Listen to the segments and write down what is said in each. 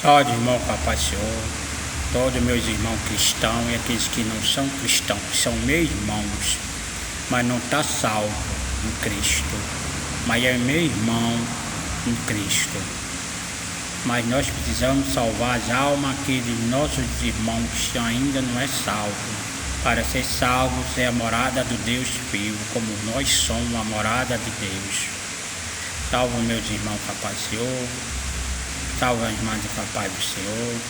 Todo irmão com a paz do Senhor, todos meus irmãos cristãos e aqueles que não são cristãos, são meus irmãos, mas não está salvo em Cristo, mas é meu irmão em Cristo. Mas nós precisamos salvar as almas daqueles nossos irmãos que ainda não é salvo. Para ser salvos é a morada do Deus vivo, como nós somos a morada de Deus. Salve meus irmãos com a paz do Senhor, salve as irmãs com a paz do Senhor,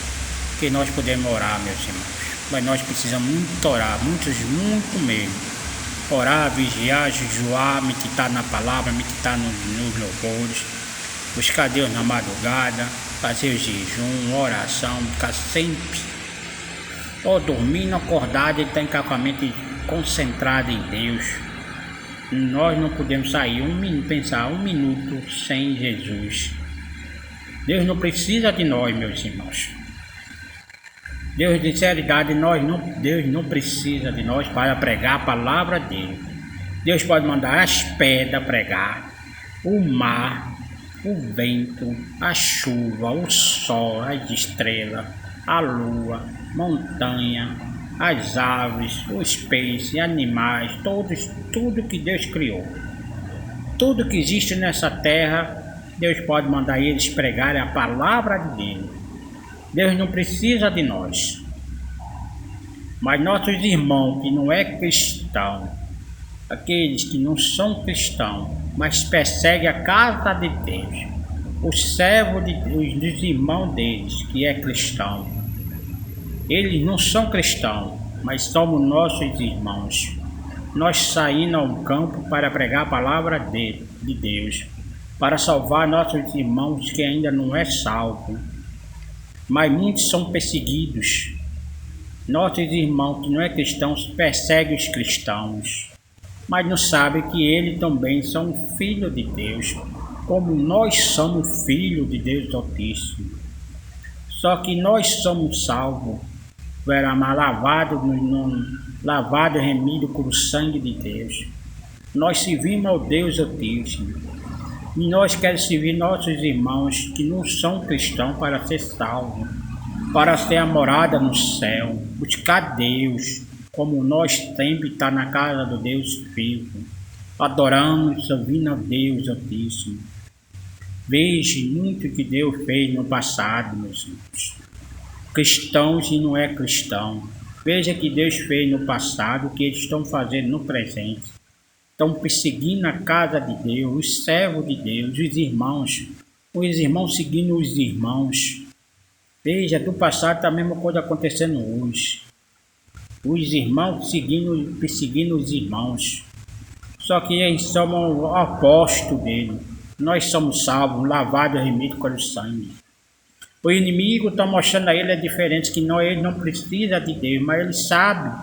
que nós podemos orar, meus irmãos. Mas nós precisamos muito orar, muito mesmo. Orar, vigiar, jejuar, meditar na palavra, meditar nos louvores, buscar Deus na madrugada, fazer o jejum, oração, ficar sempre ou dormindo, acordado, ele está com a mente concentrada em Deus. Nós não podemos sair pensar um minuto sem Jesus. Deus não precisa de nós, meus irmãos. Deus, de sinceridade, Deus não precisa de nós para pregar a palavra dele. Deus pode mandar as pedras pregar, o mar, o vento, a chuva, o sol, as estrelas, a lua, montanha, as aves, os peixes, animais, tudo que Deus criou. Tudo que existe nessa terra, Deus pode mandar eles pregarem a palavra dele. Deus não precisa de nós. Mas nossos irmãos que não é cristão, aqueles que não são cristãos, mas perseguem a casa de Deus, os servos dos irmãos deles, que é cristão, eles não são cristãos, mas somos nossos irmãos. Nós saímos ao campo para pregar a palavra de Deus, para salvar nossos irmãos que ainda não é salvo. Mas muitos são perseguidos. Nossos irmãos que não é cristãos perseguem os cristãos, mas não sabem que eles também são filhos de Deus, como nós somos filhos de Deus Altíssimo. Só que nós somos salvos, lavado e remido com o sangue de Deus. Nós servimos ao Deus Altíssimo. E nós queremos servir nossos irmãos que não são cristãos para ser salvos, para ter a morada no céu, buscar Deus, como nós sempre está na casa do Deus vivo, adoramos, servindo a Deus Altíssimo. Veja muito que Deus fez no passado, meus irmãos. Cristãos e não é cristão. Veja que Deus fez no passado, o que eles estão fazendo no presente. Estão perseguindo a casa de Deus, os servos de Deus, os irmãos seguindo os irmãos. Veja, do passado está a mesma coisa acontecendo hoje. Os irmãos perseguindo os irmãos. Só que eles somos opostos dele. Nós somos salvos, lavados e remidos com o sangue. O inimigo está mostrando a ele a diferença, que ele não precisa de Deus, mas ele sabe.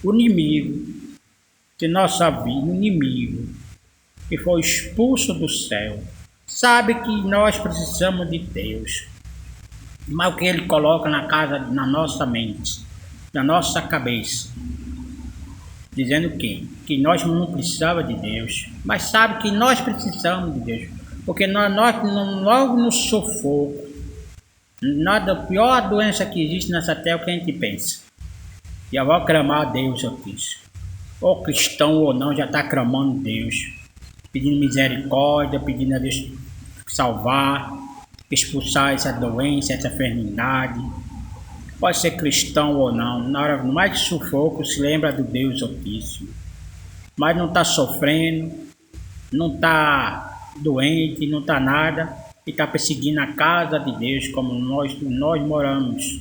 O inimigo, que nossa vida, o inimigo, que foi expulso do céu, sabe que nós precisamos de Deus. Mas o que ele coloca na nossa mente, na nossa cabeça, dizendo que nós não precisamos de Deus, mas sabe que nós precisamos de Deus, porque nós logo no sufoco, nada pior doença que existe nessa terra é o que a gente pensa. E eu vou clamar a Deus Altíssimo. Ou cristão ou não, já está clamando Deus, pedindo misericórdia, pedindo a Deus salvar, expulsar essa doença, essa enfermidade. Pode ser cristão ou não, na hora mais de sufoco se lembra do Deus Altíssimo. Mas não está sofrendo, não está doente, não está nada, e está perseguindo a casa de Deus como nós moramos.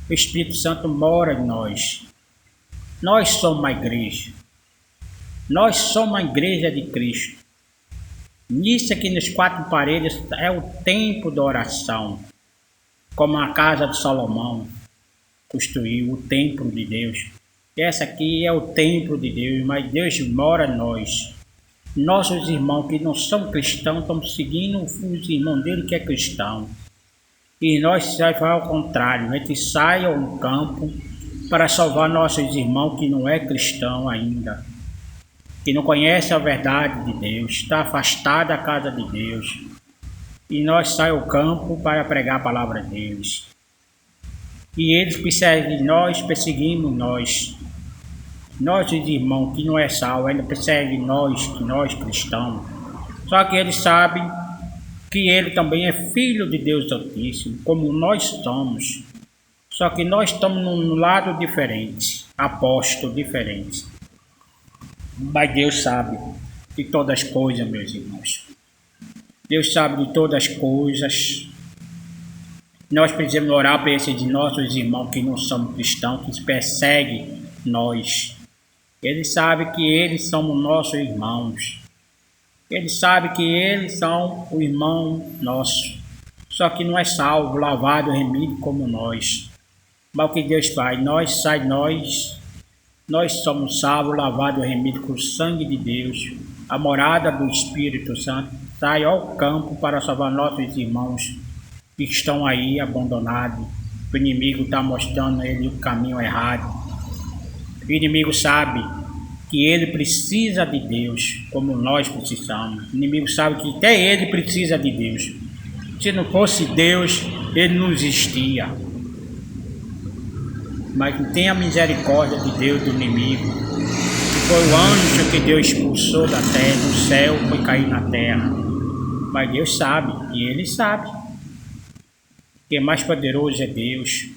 O Espírito Santo mora em nós. Nós somos uma igreja. Nós somos a igreja de Cristo. Nisso aqui nas quatro paredes é o templo da oração, como a casa de Salomão construiu, o templo de Deus. Essa aqui é o templo de Deus, mas Deus mora em nós. Nossos irmãos que não são cristãos estão seguindo os irmãos dele que é cristão. E nós saímos ao contrário, a gente sai ao campo para salvar nossos irmãos que não é cristão ainda, que não conhece a verdade de Deus, está afastado da casa de Deus. e nós saímos ao campo para pregar a palavra deles. E eles perseguem nós, perseguimos nós. Nossos irmãos que não é salvo ainda perseguem nós, que nós cristãos. Só que eles sabem que ele também é filho de Deus Altíssimo, como nós somos. Só que nós estamos num lado diferente, apóstolo diferente. Mas Deus sabe de todas as coisas, meus irmãos. Deus sabe de todas as coisas. Nós precisamos orar para esses de nossos irmãos que não são cristãos, que perseguem nós. Eles sabem que eles são nossos irmãos. Eles sabem que eles são o irmão nosso. Só que não é salvo, lavado, remido como nós. Mas o que Deus faz? Nós somos salvos, lavados, remidos com o sangue de Deus. A morada do Espírito Santo sai ao campo para salvar nossos irmãos que estão aí abandonados. O inimigo está mostrando a ele o caminho errado. O inimigo sabe que ele precisa de Deus, como nós precisamos. O inimigo sabe que até ele precisa de Deus. Se não fosse Deus, ele não existia. Mas tenha misericórdia de Deus do inimigo. Foi o anjo que Deus expulsou da terra, do céu, foi cair na terra. Mas Deus sabe, e ele sabe. Que mais poderoso é Deus.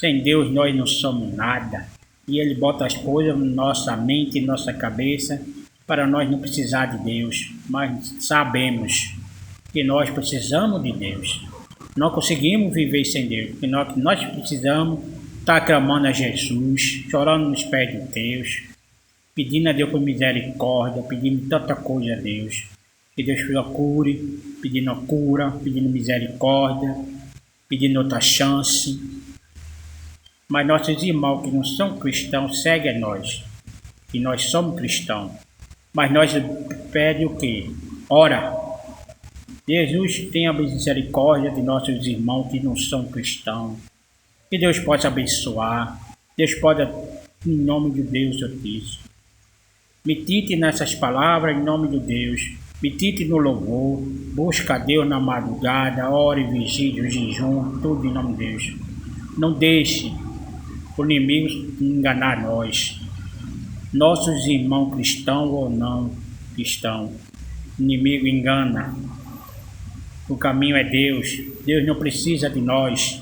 Sem Deus nós não somos nada. E ele bota as coisas na nossa mente, na nossa cabeça, para nós não precisar de Deus. Mas sabemos que nós precisamos de Deus. Não conseguimos viver sem Deus. Porque nós precisamos estar clamando a Jesus, chorando nos pés de Deus, pedindo a Deus por misericórdia, pedindo tanta coisa a Deus. Que Deus procure, pedindo a cura, pedindo misericórdia, pedindo outra chance. Mas nossos irmãos que não são cristãos seguem a nós, que nós somos cristãos. Mas nós pedimos o quê? Ora, Jesus tenha misericórdia de nossos irmãos que não são cristãos. Que Deus possa abençoar. Deus pode, em nome de Deus Altíssimo. Medite nessas palavras em nome de Deus. Medite no louvor. Busca a Deus na madrugada. Ore, vigília, jejum. Tudo em nome de Deus. Não deixe o inimigo enganar nós. Nossos irmãos cristãos ou não cristãos. O inimigo engana. O caminho é Deus. Deus não precisa de nós.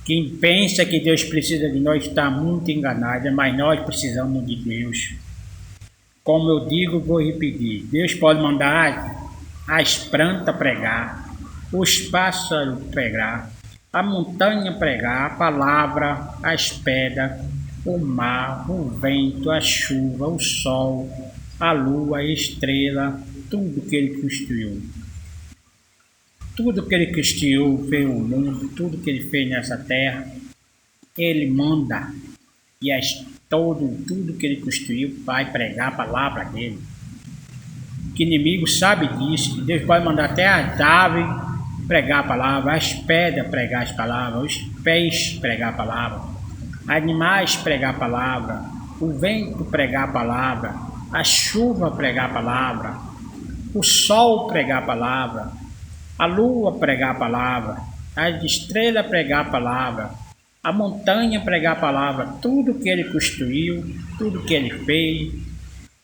Quem pensa que Deus precisa de nós está muito enganado, mas nós precisamos de Deus. Como eu digo, vou repetir. Deus pode mandar as plantas pregar, os pássaros pregar, a montanha pregar, a palavra, as pedras, o mar, o vento, a chuva, o sol, a lua, a estrela, tudo que Ele construiu. Tudo que Ele criou, fez o mundo, tudo que Ele fez nessa terra, Ele manda. E tudo que Ele construiu vai pregar a palavra dEle. Que inimigo sabe disso, que Deus pode mandar até as aves pregar a palavra, as pedras pregar as palavras, os peixes pregar a palavra, animais pregar a palavra, o vento pregar a palavra, a chuva pregar a palavra, o sol pregar a palavra, a lua pregar a palavra, as estrelas pregar a palavra, a montanha pregar a palavra. Tudo que Ele construiu, tudo que Ele fez,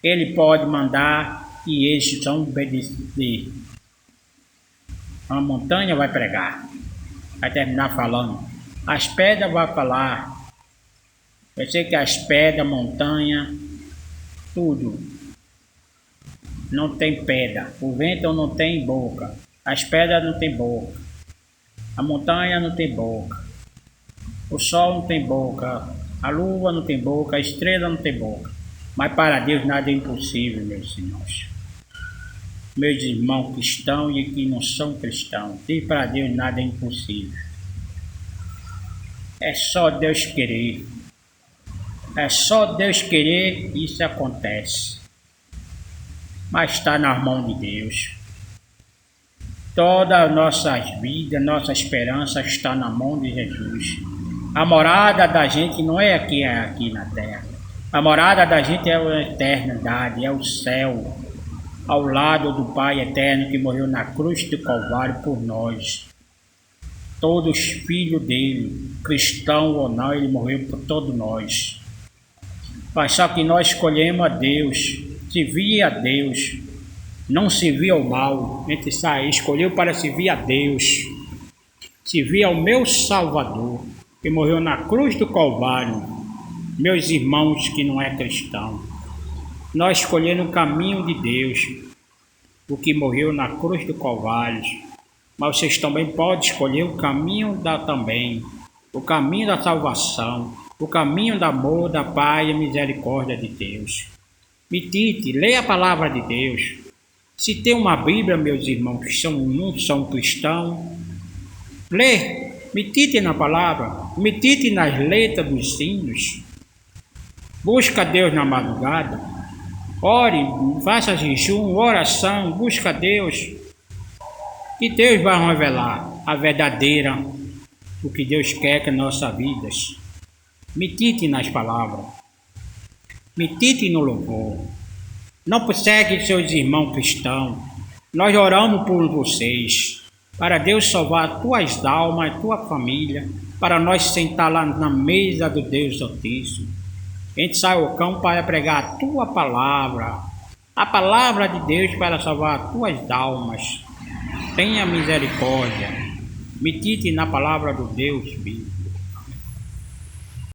Ele pode mandar e eles vão obedecer. A montanha vai pregar, vai terminar falando. As pedras vão falar. Eu sei que as pedras, montanha, tudo. Não tem pedra. O vento não tem boca. As pedras não tem boca. A montanha não tem boca. O sol não tem boca. A lua não tem boca. A estrela não tem boca. Mas para Deus nada é impossível, meus irmãos. Meus irmãos cristãos e que não são cristãos. E para Deus nada é impossível. É só Deus querer. É só Deus querer e isso acontece. Mas está nas mãos de Deus. Toda a nossa vida, nossa esperança está na mão de Jesus. A morada da gente não é aqui na terra. A morada da gente é a eternidade, é o céu. ao lado do Pai eterno que morreu na cruz do Calvário por nós. Todos filhos dele, cristão ou não, ele morreu por todos nós. Mas só que nós escolhemos a Deus, servir a Deus, não servir ao mal. A gente escolheu para servir a Deus, servir ao meu Salvador, que morreu na cruz do Calvário. Meus irmãos que não é cristão, nós escolhemos o caminho de Deus, o que morreu na cruz do Calvário. Mas vocês também podem escolher o caminho o caminho da salvação, o caminho do amor, da paz e misericórdia de Deus. Medite, leia a palavra de Deus. Se tem uma Bíblia, meus irmãos, que não são cristãos, lê, medite na palavra, medite nas letras dos hinos. Busca Deus na madrugada, ore, faça jejum, oração, busca Deus. Que Deus vai revelar a verdadeira, o que Deus quer que nossas vidas. Medite nas palavras, medite no louvor. Não persegue seus irmãos cristãos. Nós oramos por vocês, para Deus salvar tuas almas, tua família, para nós sentar lá na mesa do Deus Altíssimo. A gente sai ao campo para pregar a tua palavra, a palavra de Deus para salvar tuas almas. Tenha misericórdia, medite na palavra do Deus vivo.